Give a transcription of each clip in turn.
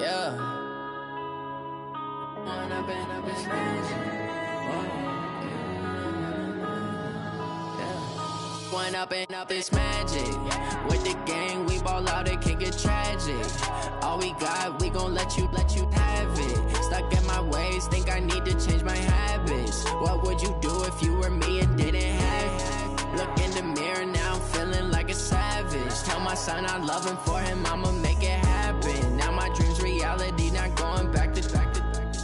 Yeah. One up and up is magic. With the gang, we ball out, it can get tragic. All we got, we gon' let you have it. Stuck in my ways, think I need to change my habits. What would you do if you were me and didn't have it? Look in the mirror, now I'm feeling like a savage. Tell my son I love him, for him I'ma make it happen. Now my dream's reality, not going back to.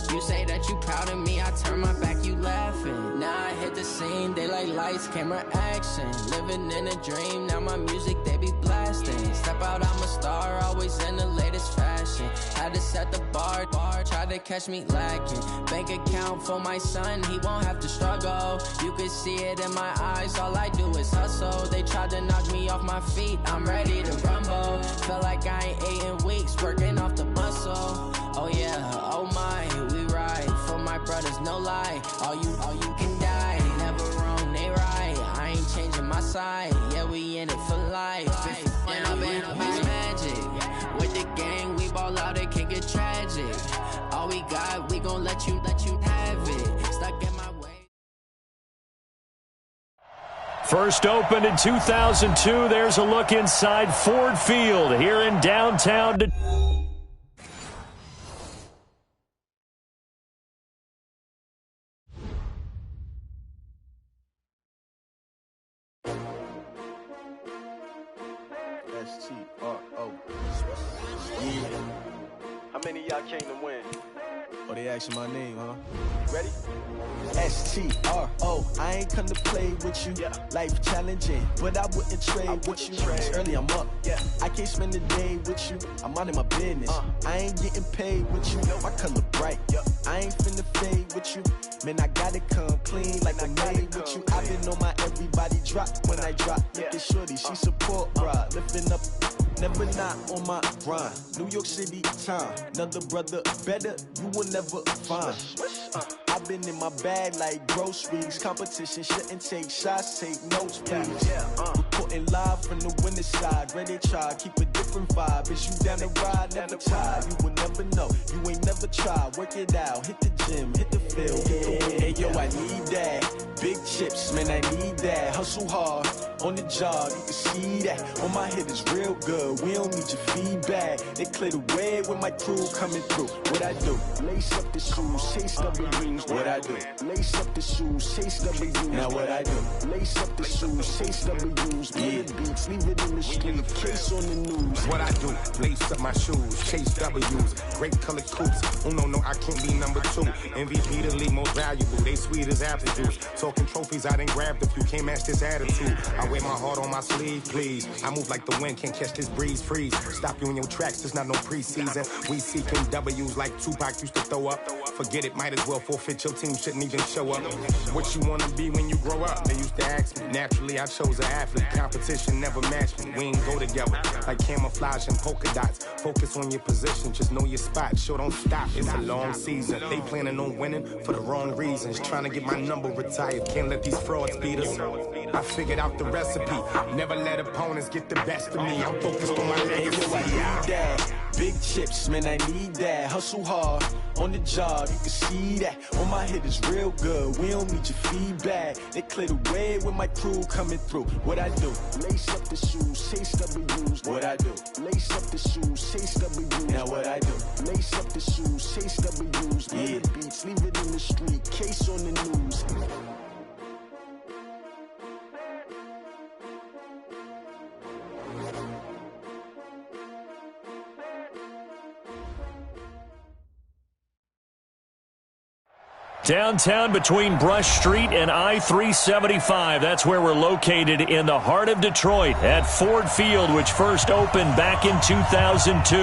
You say that you proud of me, I turn my back, you laughing. Now I hit the scene, they like lights, camera, action. Living in a dream, now my music, they be blasting. Step out, I'm a star, always in the latest fashion. Had to set the bar, try to catch me lacking. Bank account for my son, he won't have to struggle. You can see it in my eyes, all I do is hustle. They tried to knock me off my feet, I'm ready to rumble. Feel like I ain't ate in weeks, working off the muscle. Oh yeah, oh my, we ride for my brothers, no lie. All you can die, never wrong, they right. I ain't changing my side, yeah, we in it for life. And I've been magic. With the gang, we ball out, it can get tragic. All we got, we gon' let you have it. Stuck in my way. First opened in 2002. There's a look inside Ford Field here in downtown Detroit. S-T-R-O. Yeah. How many of y'all came to win? Oh, they asking my name, huh? Ready? S-T-R-O. I ain't come to play with you. Yeah. Life challenging, but I wouldn't trade with you. It's early, I'm up. Yeah. I can't spend the day with you. I'm minding my business. I ain't getting paid with you. My color bright. Yeah. I ain't finna fade with you. Man, I gotta come clean like I made with you. I've been on my everybody drop when I drop. Look at shorty, she support, bruh. Lifting up. Never not on my grind. New York City time. Another brother better, you will never find. I've been in my bag like groceries. Competition shouldn't take shots, take notes, please. Reporting live from the winning side. Ready to try, keep a different vibe. Is you down the ride, never tired. You will never know, you ain't never tried. Work it out, hit the gym, hit the field, hit the win. Hey yo, I need that. Big chips, man, I need that. Hustle hard, on the job, you can see that. On my head is real good, we don't need your feedback. They clear the way with my crew coming through. What I do? Lace up the shoes, chase W's. What I do? Lace up the shoes, chase W's. Now what I do? Lace up the shoes, chase W's. Yeah. Beats, leave it in the street, case on the news. What I do? Lace up my shoes, chase W's. Great colored coops. Oh no, I can't be number 2. MVP the league most valuable. They sweet as apple juice. Talking trophies, I done grabbed a few. Can't match this attitude. I wear my heart on my sleeve, please. I move like the wind, can't catch this breeze, freeze. Stop you in your tracks, there's not no preseason. We seeking W's like Tupac used to throw up. Forget it, might as well forfeit. Your team shouldn't even show up. What you wanna be when you grow up? They used to ask me. Naturally, I chose an athlete. Competition never matched me. We ain't go together like camouflage and polka dots. Focus on your position, just know your spot. Sure, don't stop. It's a long season. They planning on winning for the wrong reasons. Trying to get my number retired. Can't let these frauds beat us. I figured out the recipe. Never let opponents get the best of me. I'm focused on my legacy. I need that. Big chips, man, I need that. Hustle hard, on the job, you can see that. On my head is real good, we don't need your feedback. They clear the way with my crew coming through. What I do? Lace up the shoes, chase W's. What I do? Lace up the shoes, chase W's. Now what I do? Lace up the shoes, chase W's. Yeah. Beats, leave it in the street, case on the news. Downtown between Brush Street and I-375. That's where we're located in the heart of Detroit at Ford Field, which first opened back in 2002.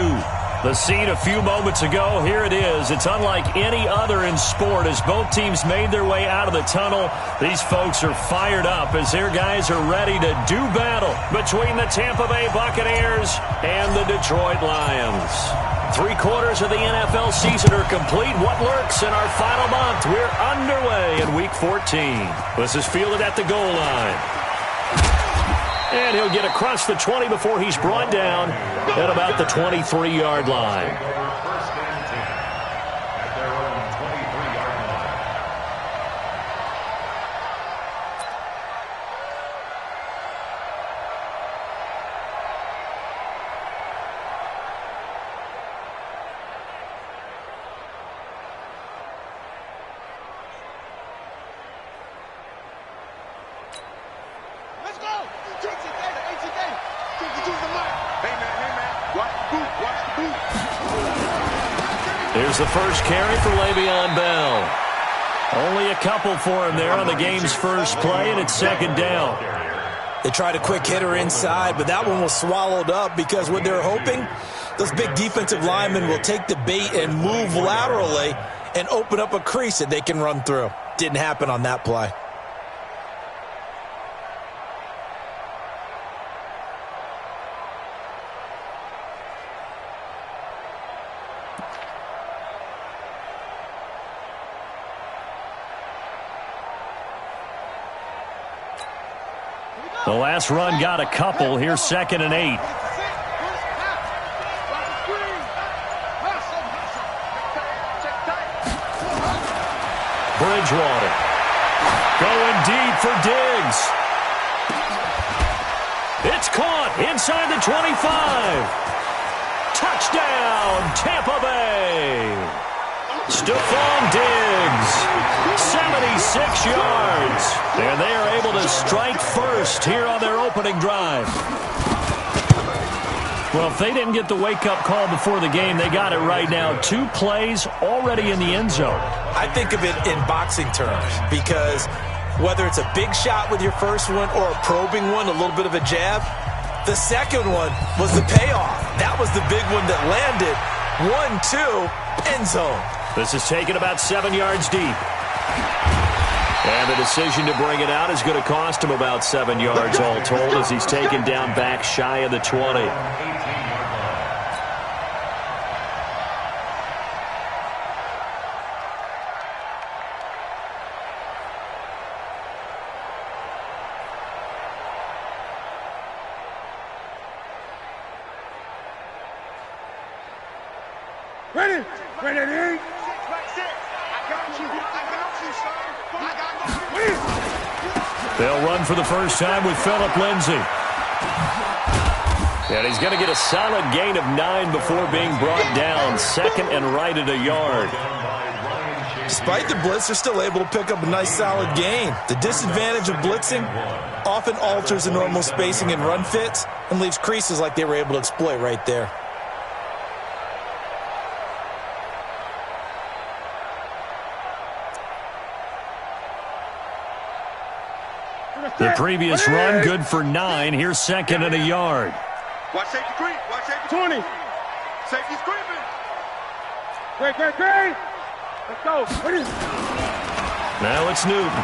The scene a few moments ago, here it is. It's unlike any other in sport as both teams made their way out of the tunnel. These folks are fired up as their guys are ready to do battle between the Tampa Bay Buccaneers and the Detroit Lions. 3/4 of the NFL season are complete. What lurks in our final month? We're underway in Week 14. This is fielded at the goal line. And he'll get across the 20 before he's brought down at about the 23-yard line. Here's the first carry for Le'Veon Bell. Only a couple for him there on the game's first play, and it's second down. They tried a quick hitter inside, but that one was swallowed up because what they're hoping, those big defensive linemen will take the bait and move laterally and open up a crease that they can run through. Didn't happen on that play. The last run got a couple. Here's 2nd and 8. Bridgewater going deep for Diggs. It's caught inside the 25. Touchdown, Tampa Bay. Stephon Diggs, 76 yards. And they are able to strike first here on their opening drive. Well, if they didn't get the wake-up call before the game, they got it right now. 2 plays already in the end zone. I think of it in boxing terms because whether it's a big shot with your first one or a probing one, a little bit of a jab, the second one was the payoff. That was the big one that landed. 1-2, end zone. This is taken about 7 yards deep. And the decision to bring it out is going to cost him about 7 yards all told as he's taken down back shy of the 20. Ready? Ready? They'll run for the first time with Phillip Lindsay. And he's going to get a solid gain of 9 before being brought down. 2nd and right at a yard. Despite the blitz, they're still able to pick up a nice solid gain. The disadvantage of blitzing often alters the normal spacing and run fits and leaves creases like they were able to exploit right there. The previous run, good for 9. Here's 2nd and a yard. Watch safety creep. Watch safety 20. Safety's creeping. Great. Let's go. Now it's Newton.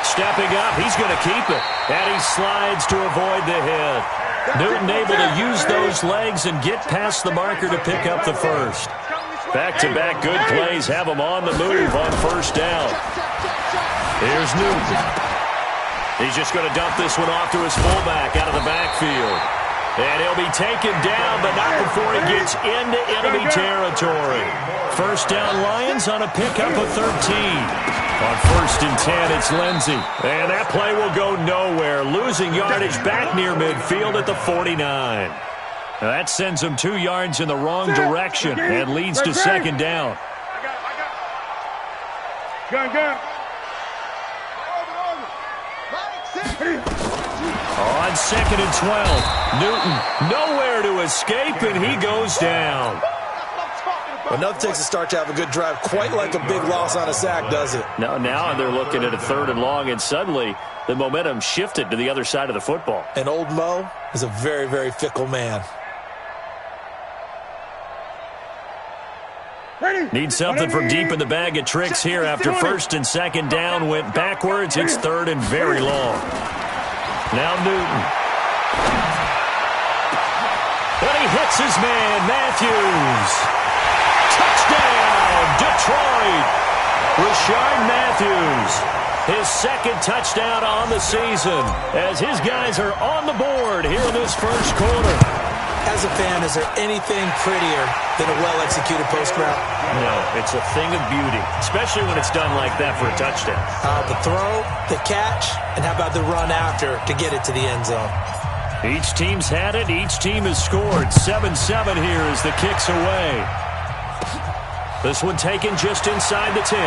Stepping up, he's going to keep it. And he slides to avoid the hit. Newton able to use those legs and get past the marker to pick up the first. Back-to-back good plays have him on the move on first down. Here's Newton. He's just going to dump this one off to his fullback out of the backfield. And he'll be taken down, but not before he gets into enemy territory. First down, Lions on a pickup of 13. On 1st and 10, it's Lindsay. And that play will go nowhere. Losing yardage back near midfield at the 49. Now that sends him 2 yards in the wrong direction and leads to 2nd down. Gun. On 2nd and 12, Newton nowhere to escape, and he goes down. Enough takes a start to have a good drive, quite like a big loss on a sack, does it? Now they're looking at a 3rd and long, and suddenly the momentum shifted to the other side of the football. And old Mo is a very, very fickle man. Need something from deep in the bag of tricks here after 1st and 2nd down went backwards. It's 3rd and very long. Now Newton. And he hits his man, Matthews. Touchdown, Detroit. Rashard Matthews, his 2nd touchdown on the season as his guys are on the board here in this first quarter. As a fan, is there anything prettier than a well-executed post route? No, it's a thing of beauty, especially when it's done like that for a touchdown. The throw, the catch, and how about the run after to get it to the end zone? Each team's had it. Each team has scored. 7-7 here as the kick's away. This one taken just inside the 10.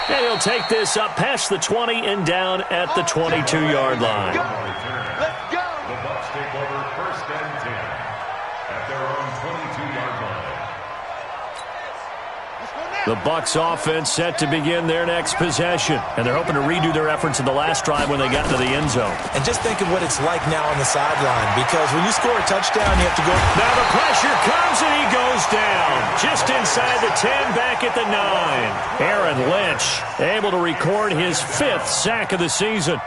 And he'll take this up past the 20 and down at the 22-yard line. Let's go. The Bucs take over 1st down. at their own 22-yard line. The Bucs offense set to begin their next possession, and they're hoping to redo their efforts in the last drive when they got to the end zone. And just think of what it's like now on the sideline, because when you score a touchdown, you have to go. Now the pressure comes, and he goes down. Just inside the 10, back at the 9. Aaron Lynch able to record his 5th sack of the season.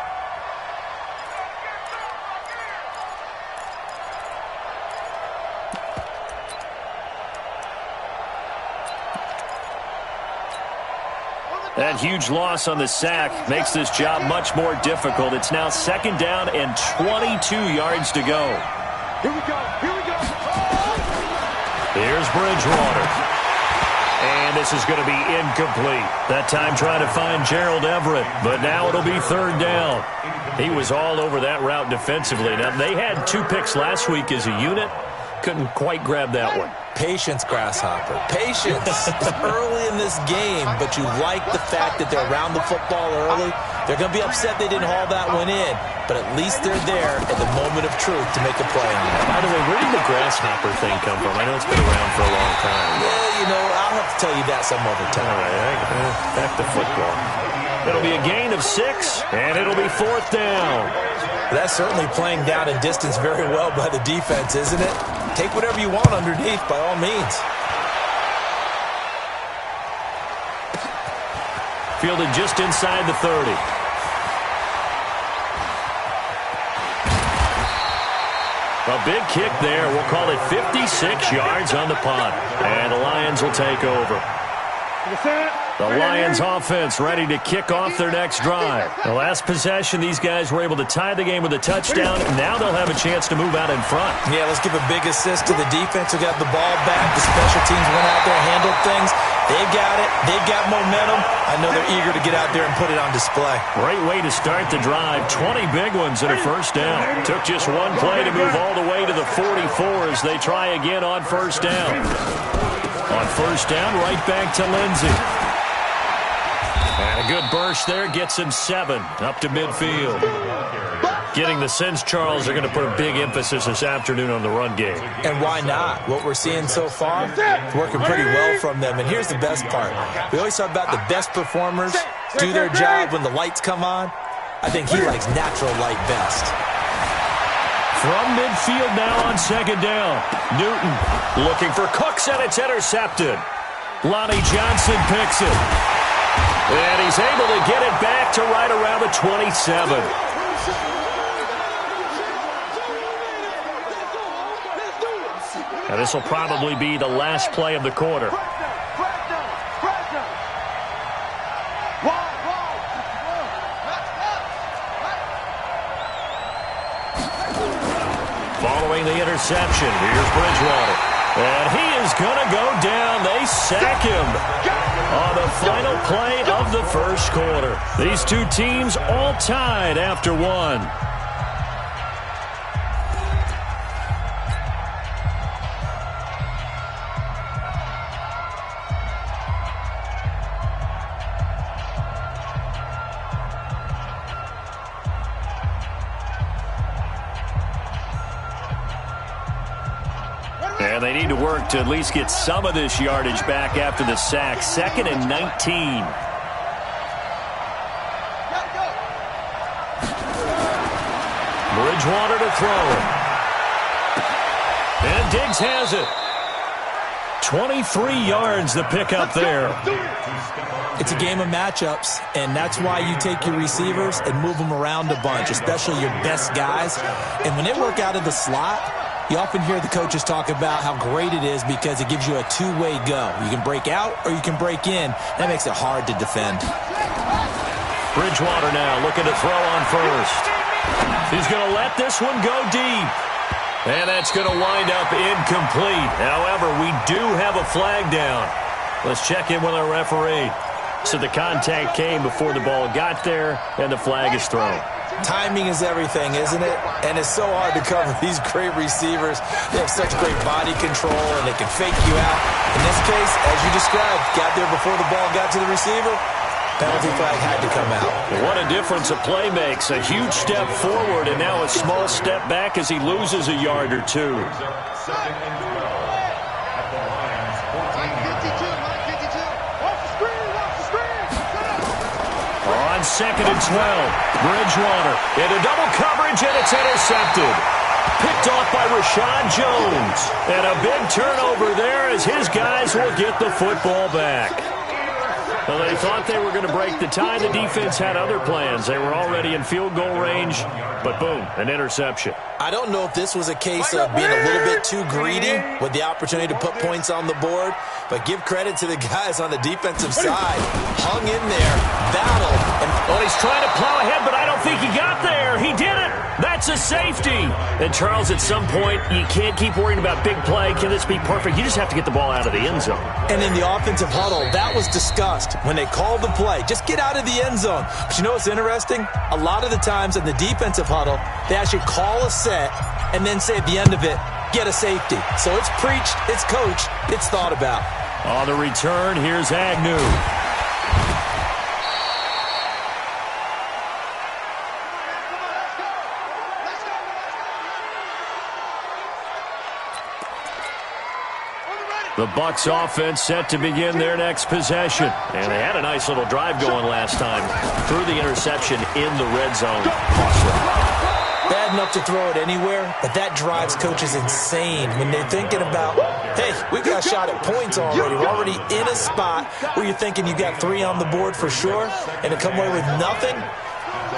That huge loss on the sack makes this job much more difficult. It's now 2nd down and 22 yards to go. Here we go. Here we go. Here's Bridgewater. And this is going to be incomplete. That time trying to find Gerald Everett, but now it'll be 3rd down. He was all over that route defensively. Now, they had 2 picks last week as a unit. Couldn't quite grab that one. Patience, Grasshopper. Patience. It's early in this game, but you like the fact that they're around the football early. They're going to be upset they didn't haul that one in, but at least they're there at the moment of truth to make a play on it. By the way, where did the Grasshopper thing come from? I know it's been around for a long time. Yeah, you know, I'll have to tell you that some other time. All right, back to football. It'll be a gain of 6, and it'll be 4th down. That's certainly playing down in distance very well by the defense, isn't it? Take whatever you want underneath, by all means. Fielded just inside the 30. A big kick there. We'll call it 56 yards on the punt. And the Lions will take over. The Lions offense ready to kick off their next drive. The last possession, these guys were able to tie the game with a touchdown. Now they'll have a chance to move out in front. Yeah, let's give a big assist to the defense who got the ball back. The special teams went out there and handled things. They've got it. They've got momentum. I know they're eager to get out there and put it on display. Great way to start the drive. 20 big ones and a 1st down. Took just one play to move all the way to the 44 as they try again on 1st down. On 1st down, right back to Lindsey. And a good burst there gets him 7 up to midfield. Getting the sense, Charles, they're going to put a big emphasis this afternoon on the run game. And why not? What we're seeing so far, working pretty well from them. And here's the best part. We always talk about the best performers do their job when the lights come on. I think he likes natural light best. From midfield now on 2nd down. Newton looking for Cooks, and it's intercepted. Lonnie Johnson picks it. And he's able to get it back to right around the 27. Now this will probably be the last play of the quarter. Following the interception, here's Bridgewater. And he is going to go down. They sack him on the final play of the 1st quarter. These 2 teams all tied after 1. And they need to work to at least get some of this yardage back after the sack. 2nd and 19. Bridgewater to throw it. And Diggs has it. 23 yards the pickup there. It's a game of matchups, and that's why you take your receivers and move them around a bunch, especially your best guys. And when they work out of the slot, you often hear the coaches talk about how great it is because it gives you a two-way go. You can break out or you can break in. That makes it hard to defend. Bridgewater now looking to throw on 1st. He's going to let this one go deep. And that's going to wind up incomplete. However, we do have a flag down. Let's check in with our referee. So the contact came before the ball got there, and the flag is thrown. Timing is everything, isn't it? And it's so hard to cover these great receivers. They have such great body control, and they can fake you out. In this case, as you described, got there before the ball got to the receiver. Penalty flag had to come out. What a difference a play makes. A huge step forward and now a small step back as he loses a yard or two. On 2nd and 12, Bridgewater into double coverage, and it's intercepted. Picked off by Rashad Jones. And a big turnover there as his guys will get the football back. Well, they thought they were going to break the tie. The defense had other plans. They were already in field goal range, but boom, an interception. I don't know if this was a case of being a little bit too greedy with the opportunity to put points on the board, but give credit to the guys on the defensive side. Hung in there, battled. Well, he's trying to plow ahead, but I don't think he got there. He did it. That's a safety. And, Charles, at some point, you can't keep worrying about big play. Can this be perfect? You just have to get the ball out of the end zone. And in the offensive huddle, that was discussed when they called the play. Just get out of the end zone. But you know what's interesting? A lot of the times in the defensive huddle, they actually call a set and then say at the end of it, get a safety. So it's preached, it's coached, it's thought about. On the return, here's Agnew. The Bucs offense set to begin their next possession. And they had a nice little drive going last time. Threw the interception in the red zone. Bad enough to throw it anywhere, but that drives coaches insane when they're thinking about, hey, we got a shot at points already. We're already in a spot where you're thinking you got 3 on the board for sure, and to come away with nothing,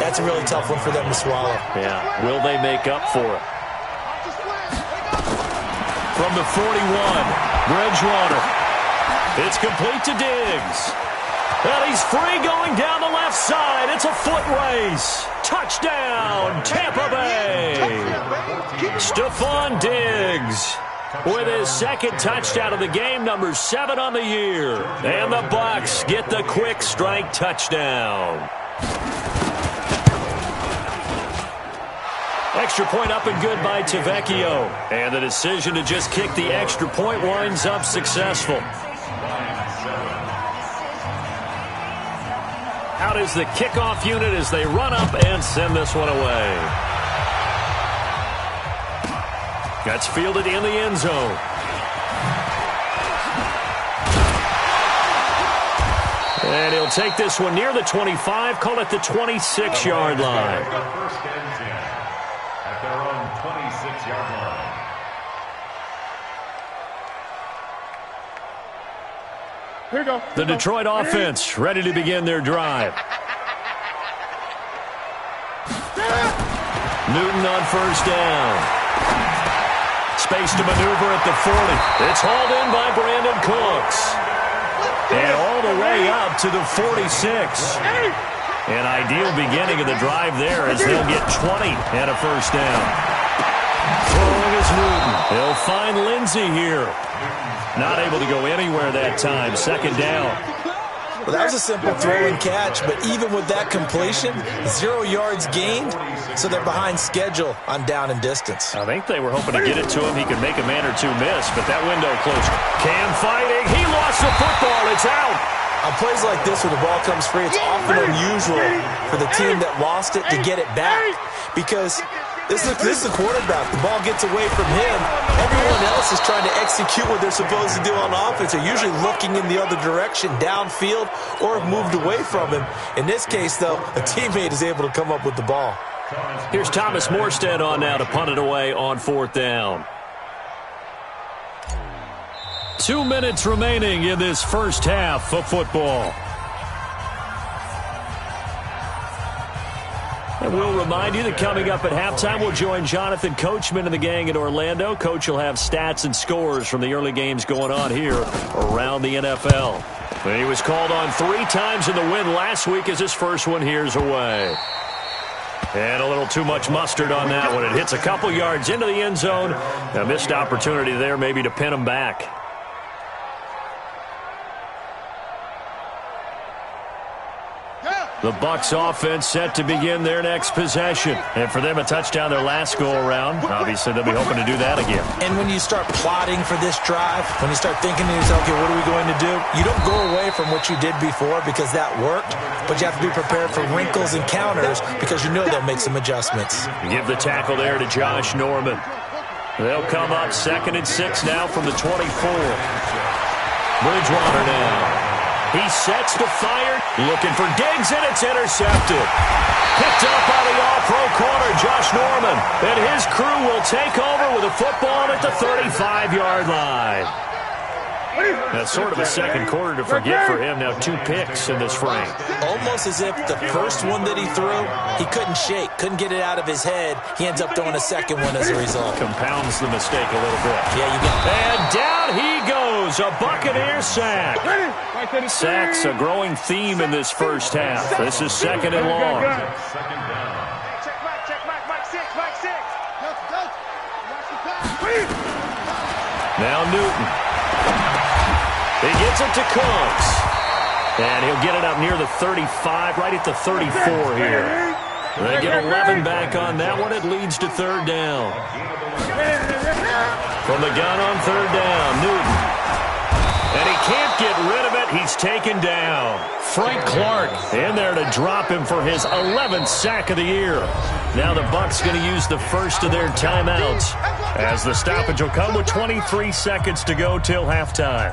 that's a really tough one for them to swallow. Yeah, will they make up for it? From the 41, Bridgewater. It's complete to Diggs. And he's free going down the left side. It's a foot race. Touchdown, Tampa Bay. Stephon Diggs with his second touchdown of the game, number 7 on the year. And the Bucs get the quick strike touchdown. Extra point up and good by Tavecchio. And the decision to just kick the extra point winds up successful. Out is the kickoff unit as they run up and send this one away. That's fielded in the end zone. And he'll take this one near the 25, call it the 26-yard line. Their own 26-yard line. Here you go. The Detroit offense ready to begin their drive. Newton on first down. Space to maneuver at the 40. It's hauled in by Brandon Cooks. And all the way up to the 46. An ideal beginning of the drive there as they'll get 20 and a first down. Throwing is Newton. They'll find Lindsey here. Not able to go anywhere that time. Second down. Well, that was a simple throw and catch, but even with that completion, 0 yards gained, so they're behind schedule on down and distance. I think they were hoping to get it to him. He could make a man or two miss, but that window closed. Cam fighting. He lost the football. It's out. On plays like this where the ball comes free, it's often unusual for the team that lost it to get it back because this is the quarterback. The ball gets away from him. Everyone else is trying to execute what they're supposed to do on offense. They're usually looking in the other direction, downfield, or have moved away from him. In this case, though, a teammate is able to come up with the ball. Here's Thomas Morstead on now to punt it away on 4th down. 2 minutes remaining in this first half of football. And we'll remind you that coming up at halftime, we'll join Jonathan Coachman and the gang in Orlando. Coach will have stats and scores from the early games going on here around the NFL. And he was called on 3 times in the win last week as his first one here's away. And a little too much mustard on that one. It hits a couple yards into the end zone. A missed opportunity there maybe to pin him back. The Bucs offense set to begin their next possession. And for them, a touchdown their last go-around. Obviously, they'll be hoping to do that again. And when you start plotting for this drive, when you start thinking to yourself, okay, what are we going to do? You don't go away from what you did before because that worked, but you have to be prepared for wrinkles and counters because you know they'll make some adjustments. Give the tackle there to Josh Norman. They'll come up 2nd and 6 now from the 24. Bridgewater now. He sets to fire, looking for Diggs, and it's intercepted. Picked up by the all-pro corner, Josh Norman. And his crew will take over with a football at the 35-yard line. That's sort of a second quarter to forget for him. Now 2 picks in this frame. Almost as if the first one that he threw, he couldn't shake, couldn't get it out of his head. He ends up throwing a second one as a result. Compounds the mistake a little bit. Yeah, you got it. And down he goes, a Buccaneer sack. Sacks a growing theme in this first half. This is 2nd and long. Second down. Check back, Mike 6. Now Newton. He gets it to Cooks. And he'll get it up near the 35, right at the 34 here. They get 11 back on that one. It leads to 3rd down. From the gun on 3rd down, Newton. And he can't get rid of it. He's taken down. Frank Clark in there to drop him for his 11th sack of the year. Now the Bucs going to use the first of their timeouts as the stoppage will come with 23 seconds to go till halftime.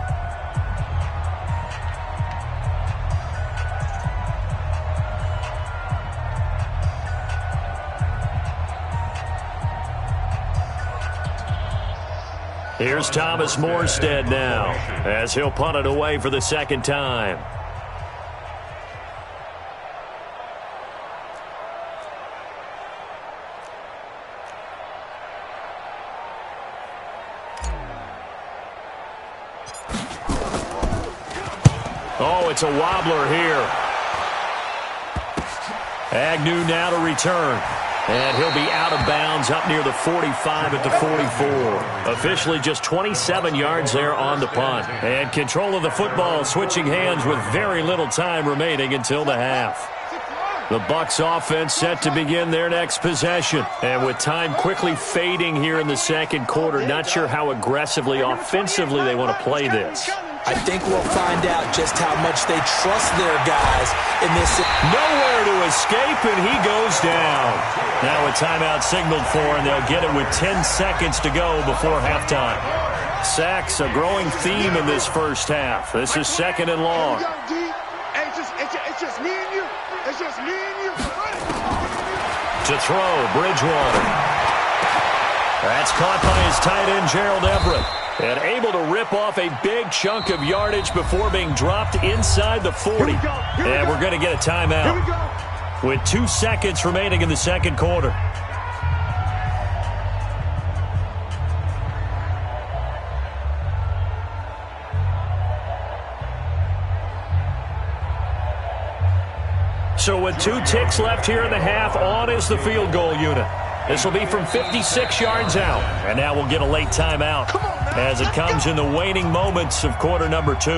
Here's Thomas Morstead now as he'll punt it away for the 2nd time. Oh, it's a wobbler here. Agnew now to return. And he'll be out of bounds up near the 45 at the 44. Officially just 27 yards there on the punt. And control of the football switching hands with very little time remaining until the half. The Bucs offense set to begin their next possession. And with time quickly fading here in the second quarter, not sure how aggressively, offensively they want to play this. I think we'll find out just how much they trust their guys in this. Nowhere to escape, and he goes down. Now a timeout signaled for, and they'll get it with 10 seconds to go before halftime. Sacks, a growing theme in this first half. This is 2nd and long. It's just me and you. It's just me and you. To throw, Bridgewater. That's caught by his tight end, Gerald Everett. And able to rip off a big chunk of yardage before being dropped inside the 40. And we're going to get a timeout with 2 seconds remaining in the second quarter. So with 2 ticks left here in the half, on is the field goal unit. This will be from 56 yards out. And now we'll get a late timeout as it comes in the waning moments of quarter number 2.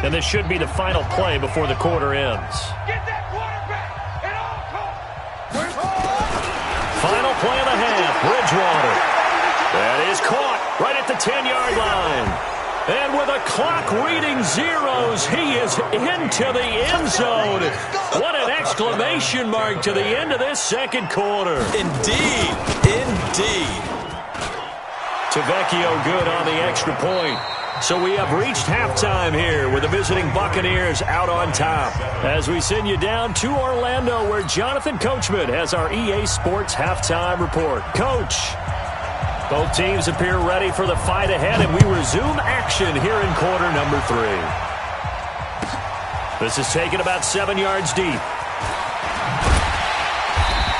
And this should be the final play before the quarter ends. Get that quarterback at all costs. Final play of the half, Bridgewater. That is caught right at the 10-yard line. And with a clock reading zeros, he is into the end zone. What an exclamation mark to the end of this second quarter. Indeed. Indeed. Tavecchio good on the extra point. So we have reached halftime here with the visiting Buccaneers out on top. As we send you down to Orlando, where Jonathan Coachman has our EA Sports halftime report. Coach, both teams appear ready for the fight ahead, and we resume action here in quarter number 3. This is taken about 7 yards deep.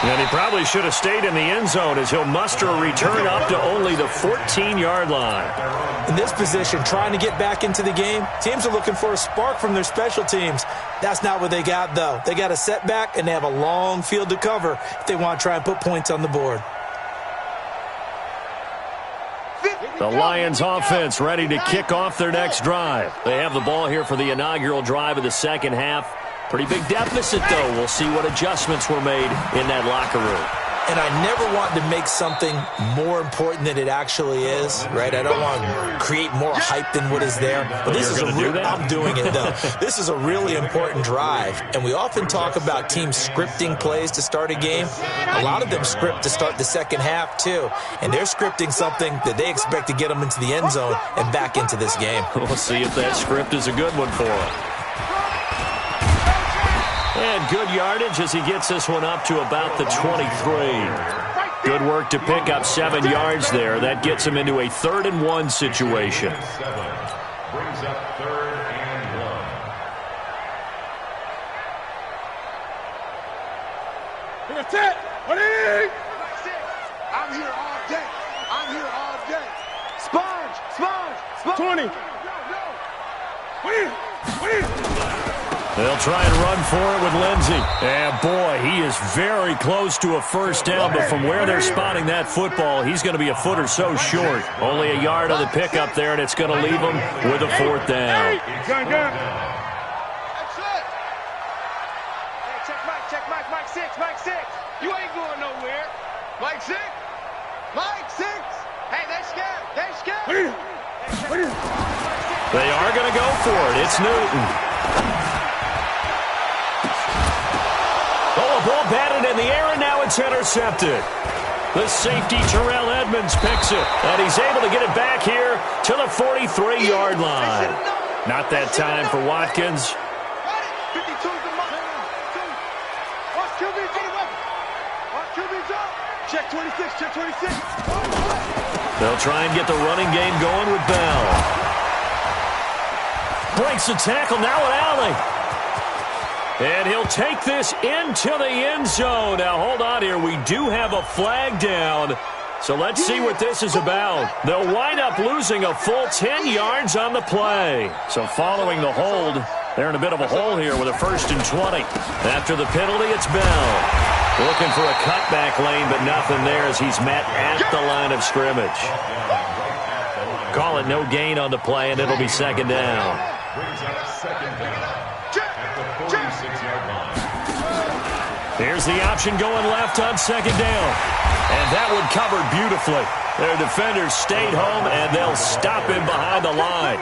And he probably should have stayed in the end zone as he'll muster a return up to only the 14-yard line. In this position, trying to get back into the game, teams are looking for a spark from their special teams. That's not what they got, though. They got a setback, and they have a long field to cover if they want to try and put points on the board. The Lions offense ready to kick off their next drive. They have the ball here for the inaugural drive of the second half. Pretty big deficit, though. We'll see what adjustments were made in that locker room. And I never want to make something more important than it actually is, right? I don't want to create more hype than what is there. But this is I'm doing it, though. This is a really important drive. And we often talk about teams scripting plays to start a game. A lot of them script to start the second half, too. And they're scripting something that they expect to get them into the end zone and back into this game. We'll see if that script is a good one for them. And good yardage as he gets this one up to about the 23. Good work to pick up 7 yards there. That gets him into a 3rd and 1 situation. Brings up 3rd and 1. That's it. What is it? I'm here all day. I'm here all day. Sponge. 20. Win. They'll try and run for it with Lindsey. And boy, he is very close to a first down, but from where they're spotting that football, he's going to be a foot or so short. Only a yard on the pickup there, and it's going to leave him with a 4th down. Gun. That's it. Hey, check Mike 6. You ain't going nowhere. Mike 6. Hey, they scared. They are going to go for it. It's Newton. Oh, a ball batted in the air, and now it's intercepted. The safety, Terrell Edmonds, picks it, and he's able to get it back here to the 43-yard line. Not that time for Watkins. 52's the mark. Watch QB's get away. Watch QB's up. Check 26. They'll try and get the running game going with Bell. Breaks the tackle, now an alley. And he'll take this into the end zone. Now, hold on here. We do have a flag down. So let's see what this is about. They'll wind up losing a full 10 yards on the play. So following the hold, they're in a bit of a hole here with a 1st and 20. After the penalty, it's Bell. Looking for a cutback lane, but nothing there as he's met at the line of scrimmage. Call it no gain on the play, and it'll be 2nd down. Brings up 2nd down at the 46-yard line. Here's the option going left on 2nd down. And that one covered beautifully. Their defenders stayed home, and they'll stop him behind the line.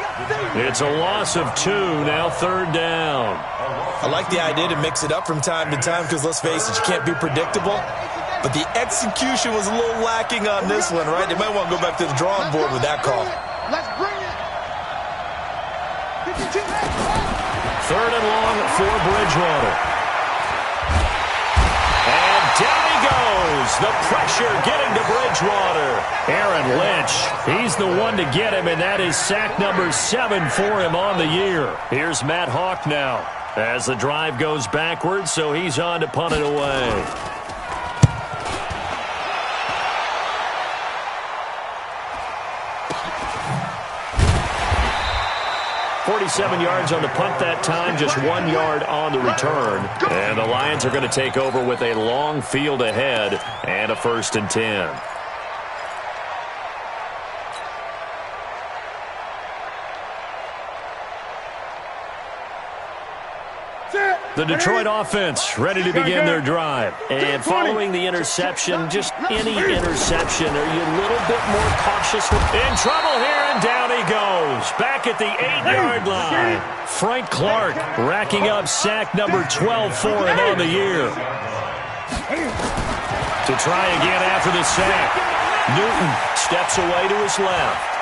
It's a loss of 2, now 3rd down. I like the idea to mix it up from time to time because, let's face it, you can't be predictable. But the execution was a little lacking on this one, right? They might want to go back to the drawing board with that call. Let's bring it. 3rd and long for Bridgewater. And down he goes. The pressure getting to Bridgewater. Aaron Lynch, he's the one to get him, and that is sack number 7 for him on the year. Here's Matt Hawk now as the drive goes backwards, so he's on to punt it away. 47 yards on the punt that time, just 1 yard on the return. And the Lions are going to take over with a long field ahead and a 1st and 10. The Detroit offense ready to begin their drive. And following the interception, just any interception, are you a little bit more cautious? In trouble here, and down he goes. Back at the 8-yard line. Frank Clark racking up sack number 12 for him on the year. To try again after the sack. Newton steps away to his left.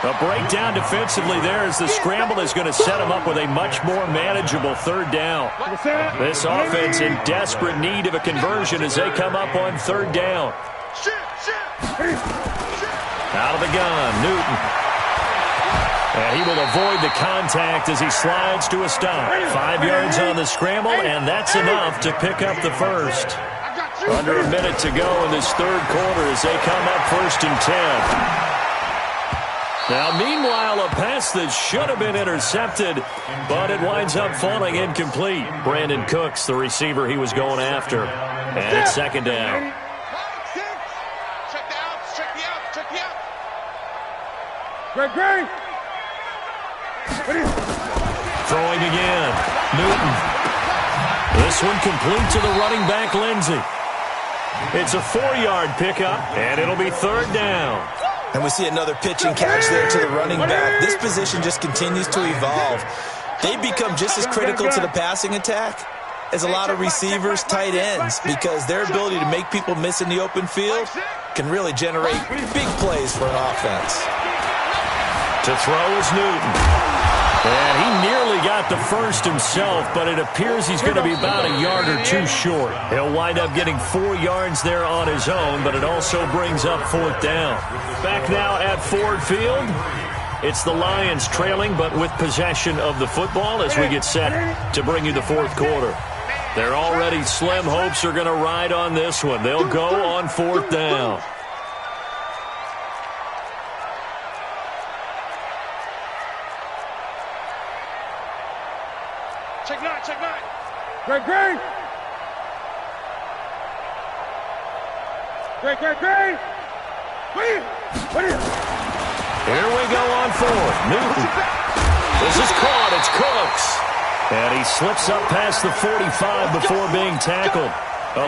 A breakdown defensively there as the scramble is going to set him up with a much more manageable 3rd down. This offense in desperate need of a conversion as they come up on 3rd down. Out of the gun, Newton. And he will avoid the contact as he slides to a stop. 5 yards on the scramble, and that's enough to pick up the first. Under a minute to go in this third quarter as they come up 1st and 10. Now, meanwhile, a pass that should have been intercepted, but it winds up falling incomplete. Brandon Cooks, the receiver he was going after. And it's 2nd down. Check the outs, check the outs, check the outs. Great. Throwing again. Newton. This one complete to the running back, Lindsey. It's a 4-yard pickup, and it'll be 3rd down. And we see another pitch and catch there to the running back. This position just continues to evolve. They become just as critical to the passing attack as a lot of receivers, tight ends, because their ability to make people miss in the open field can really generate big plays for an offense. To throw is Newton. And he nearly got the first himself, but it appears he's going to be about a yard or two short. He'll wind up getting 4 yards there on his own, but it also brings up 4th down. Back now at Ford Field. It's the Lions trailing, but with possession of the football as we get set to bring you the 4th quarter. They're already slim hopes are going to ride on this one. They'll go on 4th down. Check nine. Great. Here we go on 4th. Newton. This is caught. It's Cooks. And he slips up past the 45 before being tackled.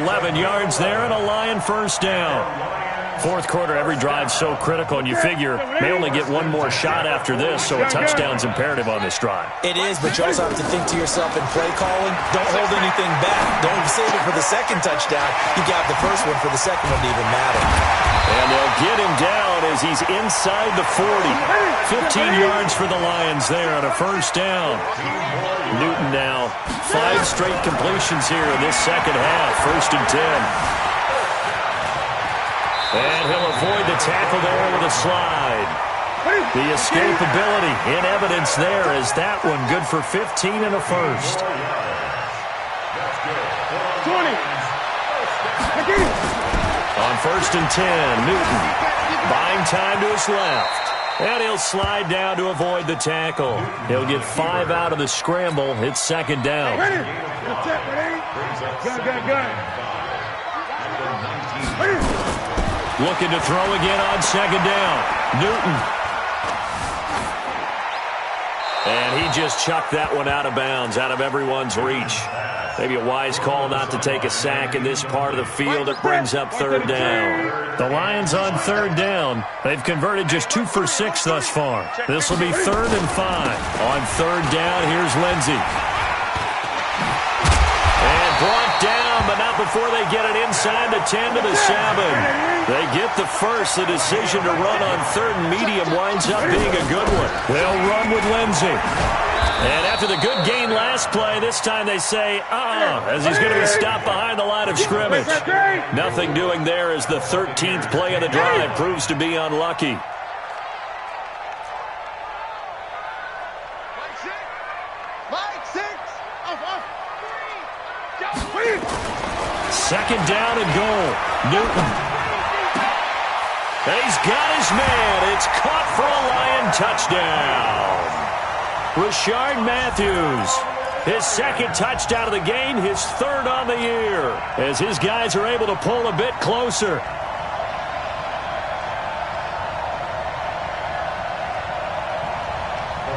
11 yards there and a Lion 1st down. 4th quarter, every drive's so critical, and you figure may only get one more shot after this, so a touchdown's imperative on this drive. It is, but you also have to think to yourself in play calling, don't hold anything back. Don't save it for the second touchdown. You got the first one for the second one to even matter. And they'll get him down as he's inside the 40. 15 yards for the Lions there on a 1st down. Newton now 5 straight completions here in this second half. 1st and 10. And he'll avoid the tackle there with a slide. The escapability in evidence there as that one good for 15 and a first. 20. On 1st and 10, Newton buying time to his left. And he'll slide down to avoid the tackle. He'll get 5 out of the scramble. It's 2nd down. Looking to throw again on 2nd down. Newton. And he just chucked that one out of bounds, out of everyone's reach. Maybe a wise call not to take a sack in this part of the field. It brings up 3rd down. The Lions on 3rd down. They've converted just 2 for 6 thus far. This will be 3rd and 5. On 3rd down, here's Lindsey. And brought down, but not before they get it inside the 10 to the 7. They get the first. The decision to run on 3rd and medium winds up being a good one. They'll run with Lindsey. And after the good gain last play, this time they say, as he's going to be stopped behind the line of scrimmage. Nothing doing there as the 13th play of the drive proves to be unlucky. Second down and goal. Newton. And he's got his man. It's caught for a Lion touchdown. Rashard Matthews, his 2nd touchdown of the game, his 3rd on the year, as his guys are able to pull a bit closer.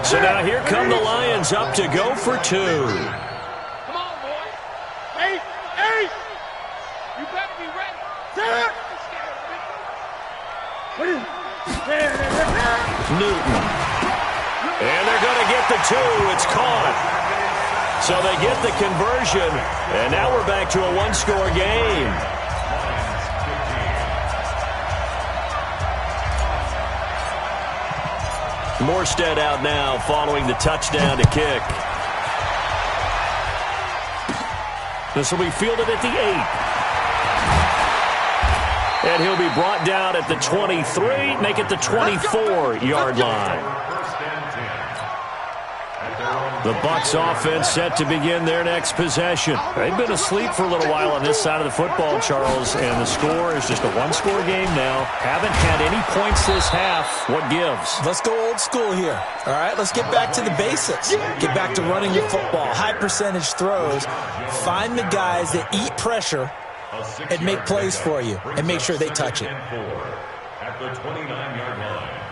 So now here come the Lions up to go for 2. Come on, boys. 8. You better be ready. Newton. And they're going to get the 2. It's caught. So they get the conversion, and now we're back to a 1-score game. Morstead out now following the touchdown to kick. This will be fielded at the 8. And he'll be brought down at the 23, make it the 24-yard line. The Bucs offense set to begin their next possession. They've been asleep for a little while on this side of the football, Charles, and the score is just a one-score game now. Haven't had any points this half. What gives? Let's go old school here. All right, let's get back to the basics. Get back to running your football, high percentage throws. Find the guys that eat pressure and make plays for you, and make sure they touch it. At the 29-yard line.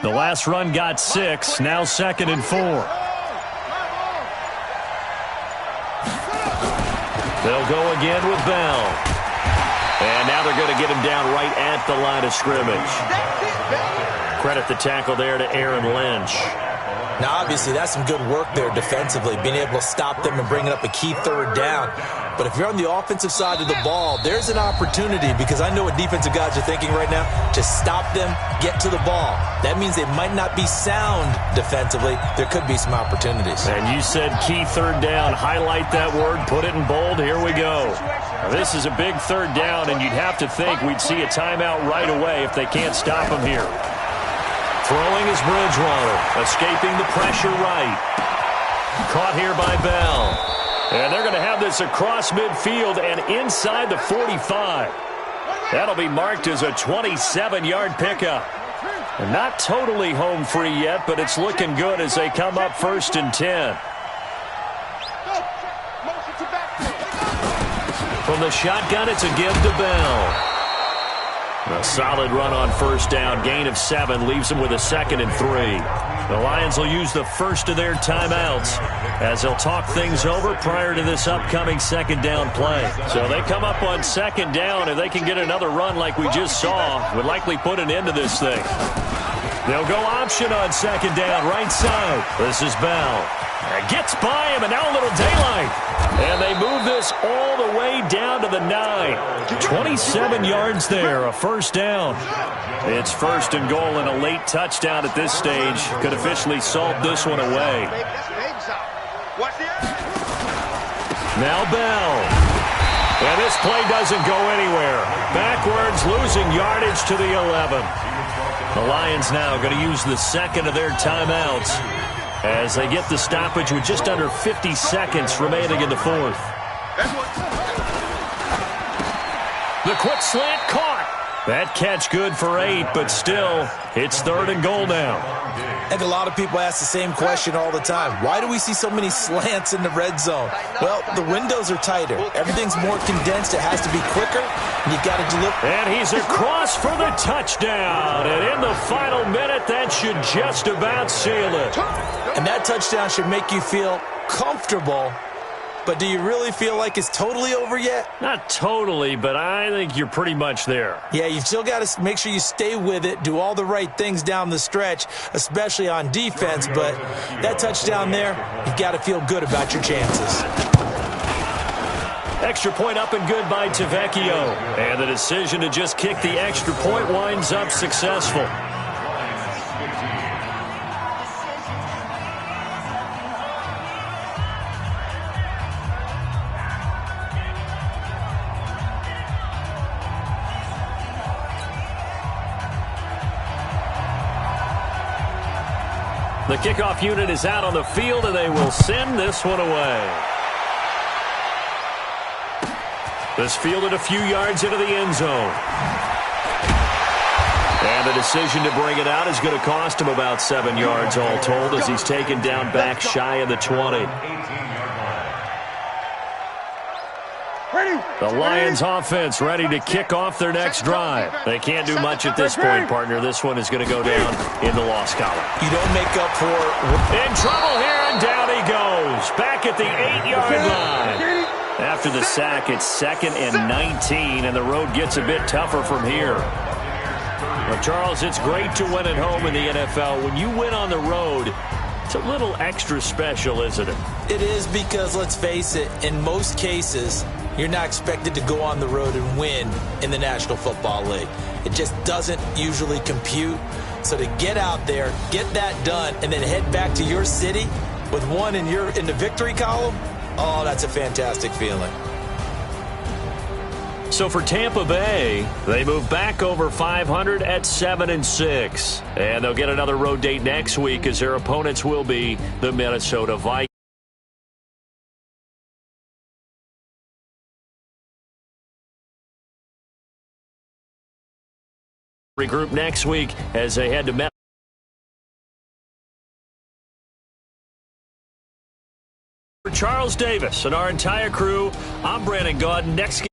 The last run got 6, now 2nd and 4. They'll go again with Bell. And now they're going to get him down right at the line of scrimmage. Credit the tackle there to Aaron Lynch. Now, obviously, that's some good work there defensively, being able to stop them and bringing up a key third down. But if you're on the offensive side of the ball, there's an opportunity, because I know what defensive guys are thinking right now, to stop them, get to the ball. That means they might not be sound defensively. There could be some opportunities. And you said key third down. Highlight that word, put it in bold. Here we go. Now, this is a big third down, and you'd have to think we'd see a timeout right away if they can't stop him here. Throwing is Bridgewater, escaping the pressure right. Caught here by Bell. And they're going to have this across midfield and inside the 45. That'll be marked as a 27-yard pickup. And not totally home free yet, but it's looking good as they come up 1st and 10. From the shotgun, it's a give to Bell. A solid run on 1st down. Gain of 7 leaves him with a 2nd and 3. The Lions will use the first of their timeouts as they'll talk things over prior to this upcoming 2nd down play. So they come up on 2nd down. If they can get another run like we just saw, would likely put an end to this thing. They'll go option on 2nd down, right side. This is Bell. Gets by him, and now a little daylight. And they move this all the way down to the 9. 27 yards there, a 1st down. It's 1st and goal, and a late touchdown at this stage could officially salt this one away. Now Bell. And this play doesn't go anywhere. Backwards, losing yardage to the 11. The Lions now going to use the 2nd of their timeouts as they get the stoppage with just under 50 seconds remaining in the 4th. The quick slant caught. That catch good for 8, but still, it's 3rd and goal now. I think a lot of people ask the same question all the time. Why do we see so many slants in the red zone? Well, the windows are tighter. Everything's more condensed. It has to be quicker, and you've got to deliver. And he's across for the touchdown. And in the final minute, that should just about seal it. And that touchdown should make you feel comfortable. But do you really feel like it's totally over yet? Not totally, but I think you're pretty much there. Yeah, you've still got to make sure you stay with it, do all the right things down the stretch, especially on defense. But that touchdown there, you've got to feel good about your chances. Extra point up and good by Tavecchio. And the decision to just kick the extra point winds up successful. The kickoff unit is out on the field, and they will send this one away. This fielded a few yards into the end zone. And the decision to bring it out is going to cost him about 7 yards all told as he's taken down back shy of the 20. The Lions offense ready to kick off their next drive. They can't do much at this point, partner. This one is going to go down in the loss column. You don't make up for it. In trouble here, and down he goes. Back at the 8-yard line. After the sack, it's 2nd and 19, and the road gets a bit tougher from here. Well, Charles, it's great to win at home in the NFL. When you win on the road, it's a little extra special, isn't it? It is, because, let's face it, in most cases, you're not expected to go on the road and win in the National Football League. It just doesn't usually compute. So to get out there, get that done, and then head back to your city, with one in the victory column, oh, that's a fantastic feeling. So for Tampa Bay, they move back over 500 at 7-6. And they'll get another road date next week as their opponents will be the Minnesota Vikings. Regroup next week as they head to Madden. For Charles Davis and our entire crew, I'm Brandon Gaudin. Next